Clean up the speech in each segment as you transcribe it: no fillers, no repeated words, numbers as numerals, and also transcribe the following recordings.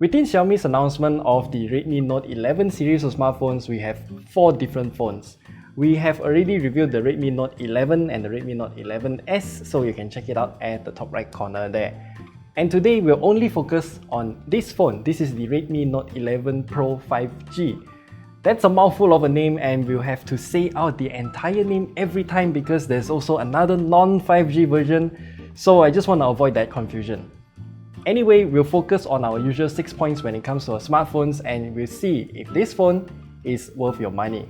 Within Xiaomi's announcement of the Redmi Note 11 series of smartphones, we have 4 different phones. We have already reviewed the Redmi Note 11 and the Redmi Note 11S, so you can check it out at the top right corner there. And today we'll only focus on this phone. This is the Redmi Note 11 Pro 5G. That's a mouthful of a name, and we'll have to say out the entire name every time because there's also another non-5G version, so I just want to avoid that confusion. Anyway, we'll focus on our usual 6 points when it comes to our smartphones, and we'll see if this phone is worth your money.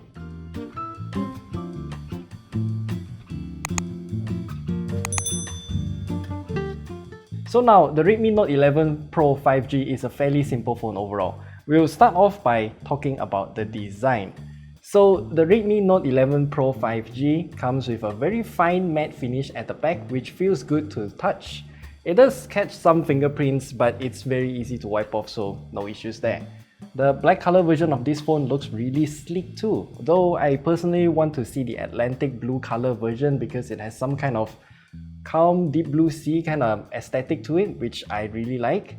So now, the Redmi Note 11 Pro 5G is a fairly simple phone overall. We'll start off by talking about the design. So the Redmi Note 11 Pro 5G comes with a very fine matte finish at the back which feels good to touch. It does catch some fingerprints, but it's very easy to wipe off, so no issues there. The black color version of this phone looks really sleek too, though I personally want to see the Atlantic blue color version because it has some kind of calm deep blue sea kind of aesthetic to it, which I really like.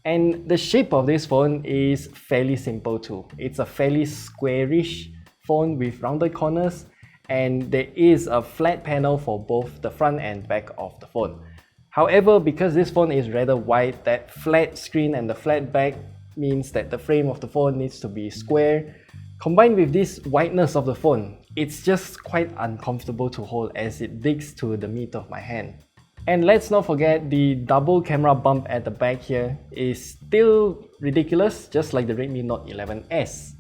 And the shape of this phone is fairly simple too. It's a fairly squarish phone with rounded corners, and there is a flat panel for both the front and back of the phone. However, because this phone is rather wide, that flat screen and the flat back means that the frame of the phone needs to be square. Combined with this wideness of the phone, it's just quite uncomfortable to hold as it digs to the meat of my hand. And let's not forget the double camera bump at the back here is still ridiculous, just like the Redmi Note 11S.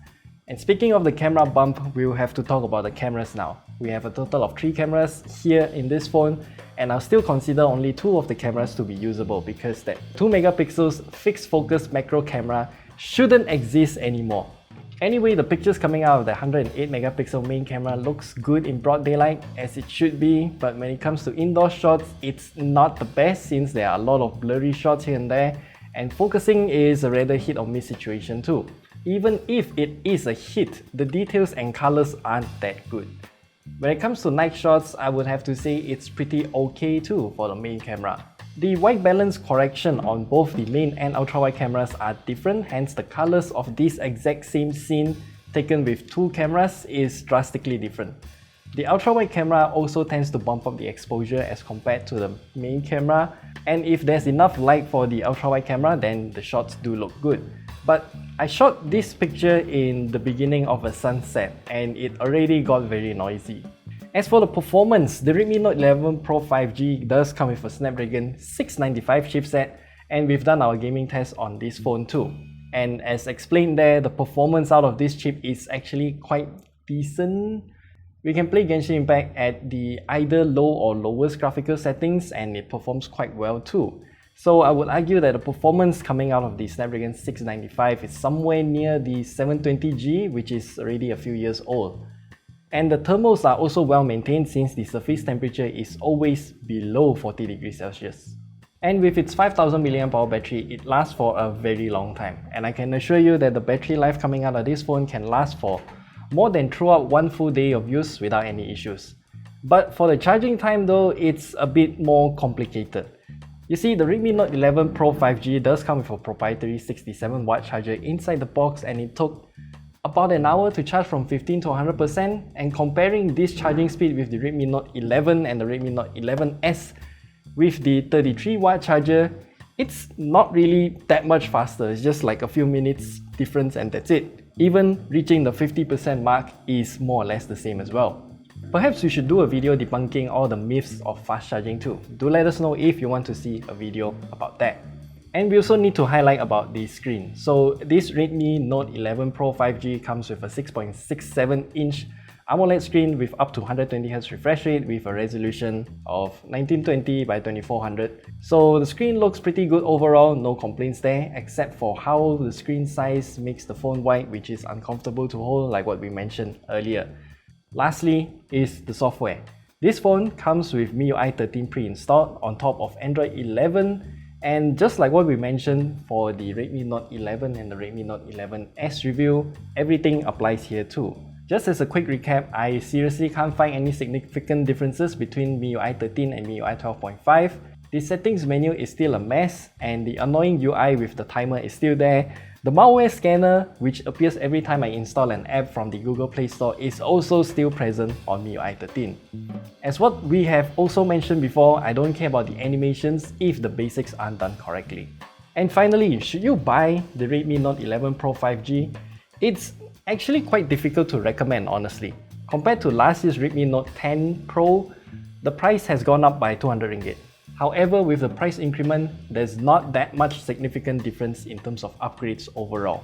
And speaking of the camera bump, we'll have to talk about the cameras now. We have a total of 3 cameras here in this phone, and I'll still consider only 2 of the cameras to be usable because that 2 megapixels fixed focus macro camera shouldn't exist anymore. Anyway, the pictures coming out of the 108 megapixel main camera looks good in broad daylight, as it should be, but when it comes to indoor shots, it's not the best since there are a lot of blurry shots here and there, and focusing is a rather hit or miss situation too. Even if it is a hit, the details and colors aren't that good. When it comes to night shots, I would have to say it's pretty okay too for the main camera. The white balance correction on both the main and ultra-wide cameras are different, hence the colors of this exact same scene taken with 2 cameras is drastically different. The ultra-wide camera also tends to bump up the exposure as compared to the main camera, and if there's enough light for the ultra-wide camera, then the shots do look good. But I shot this picture in the beginning of a sunset and it already got very noisy. As for the performance, the Redmi Note 11 Pro 5G does come with a Snapdragon 695 chipset, and we've done our gaming test on this phone too. And as explained there, the performance out of this chip is actually quite decent. We can play Genshin Impact at the either low or lowest graphical settings and it performs quite well too. So I would argue that the performance coming out of the Snapdragon 695 is somewhere near the 720G, which is already a few years old. And the thermals are also well maintained since the surface temperature is always below 40 degrees Celsius. And with its 5000 mAh battery, it lasts for a very long time. And I can assure you that the battery life coming out of this phone can last for more than throughout one full day of use without any issues. But for the charging time though, it's a bit more complicated. You see, the Redmi Note 11 Pro 5G does come with a proprietary 67-watt charger inside the box, and it took about an hour to charge from 15 to 100%, and comparing this charging speed with the Redmi Note 11 and the Redmi Note 11S with the 33-watt charger, it's not really that much faster. It's just like a few minutes difference and that's it. Even reaching the 50% mark is more or less the same as well. Perhaps we should do a video debunking all the myths of fast charging too. Do let us know if you want to see a video about that. And we also need to highlight about the screen. So this Redmi Note 11 Pro 5G comes with a 6.67-inch AMOLED screen with up to 120Hz refresh rate with a resolution of 1920 by 2400. So the screen looks pretty good overall, no complaints there, except for how the screen size makes the phone wide, which is uncomfortable to hold like what we mentioned earlier. Lastly is the software. This phone comes with MIUI 13 pre-installed on top of Android 11, and just like what we mentioned for the Redmi Note 11 and the Redmi Note 11S review, everything applies here too. Just as a quick recap, I seriously can't find any significant differences between MIUI 13 and MIUI 12.5. The settings menu is still a mess, and the annoying UI with the timer is still there. The malware scanner, which appears every time I install an app from the Google Play Store, is also still present on MIUI 13. As what we have also mentioned before, I don't care about the animations if the basics aren't done correctly. And finally, should you buy the Redmi Note 11 Pro 5G? It's actually quite difficult to recommend, honestly. Compared to last year's Redmi Note 10 Pro, the price has gone up by 200 ringgit. However, with the price increment, there's not that much significant difference in terms of upgrades overall.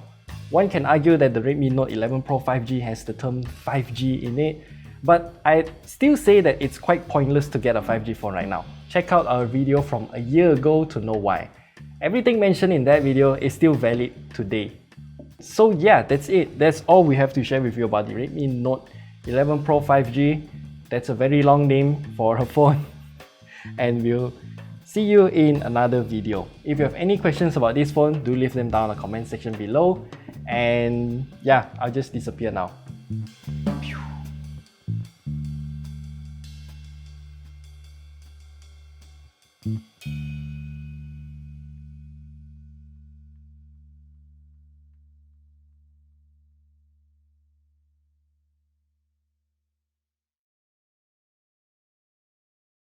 One can argue that the Redmi Note 11 Pro 5G has the term 5G in it, but I'd still say that it's quite pointless to get a 5G phone right now. Check out our video from a year ago to know why. Everything mentioned in that video is still valid today. So yeah, that's it. That's all we have to share with you about the Redmi Note 11 Pro 5G. That's a very long name for a phone. And we'll see you in another video. If you have any questions about this phone, do leave them down in the comment section below. And yeah, I'll just disappear now. Pew.